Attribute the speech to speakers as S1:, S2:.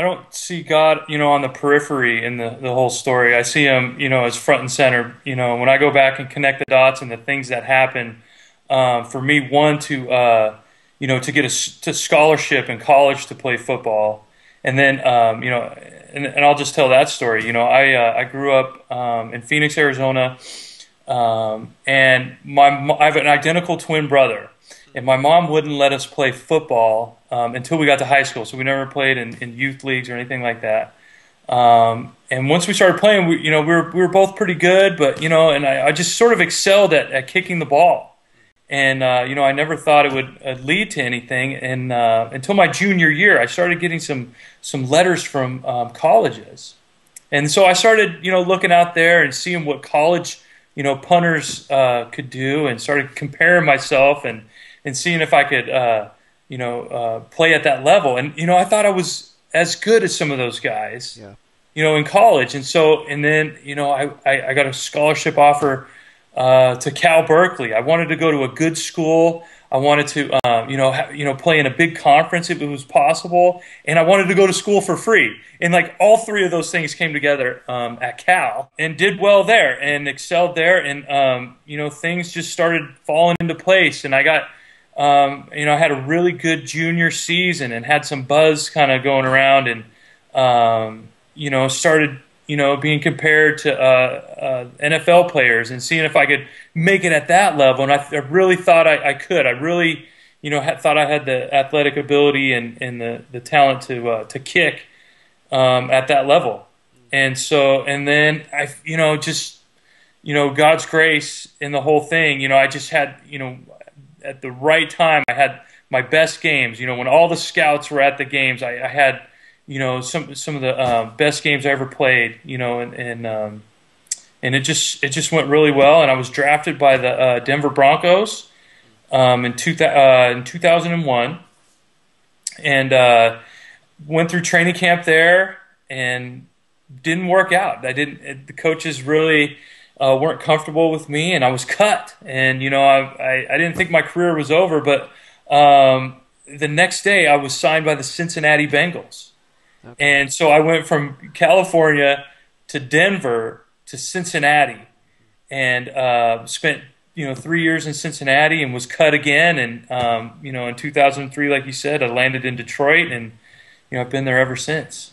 S1: don't see God, on the periphery in the whole story. I see him, as front and center. When I go back and connect the dots and the things that happen, for me, one to get to scholarship in college to play football, and then and I'll just tell that story. I grew up in Phoenix, Arizona, and I have an identical twin brother. And my mom wouldn't let us play football until we got to high school, so we never played in youth leagues or anything like that. And once we started playing, we were both pretty good, but and I just sort of excelled at kicking the ball. And I never thought it would lead to anything. And until my junior year, I started getting some letters from colleges, and so I started looking out there and seeing what college punters could do, and started comparing myself and seeing if I could, play at that level. And, I thought I was as good as some of those guys, in college. And then, I got a scholarship offer to Cal Berkeley. I wanted to go to a good school. I wanted to, play in a big conference if it was possible. And I wanted to go to school for free. And like all three of those things came together at Cal, and did well there and excelled there. And, things just started falling into place. And I got, I had a really good junior season and had some buzz kind of going around, and, started, being compared to NFL players and seeing if I could make it at that level. And I really thought I could. I really, thought I had the athletic ability and the talent to kick at that level. And so, and then I, God's grace in the whole thing, I just had, at the right time, I had my best games. When all the scouts were at the games, I had, some of the best games I ever played. And it just went really well. And I was drafted by the Denver Broncos in 2001, and went through training camp there, and didn't work out. The coaches really weren't comfortable with me, and I was cut. And I didn't think my career was over, but the next day I was signed by the Cincinnati Bengals. Okay. And so I went from California to Denver to Cincinnati, and spent 3 years in Cincinnati, and was cut again. And in 2003, like you said, I landed in Detroit, and I've been there ever since.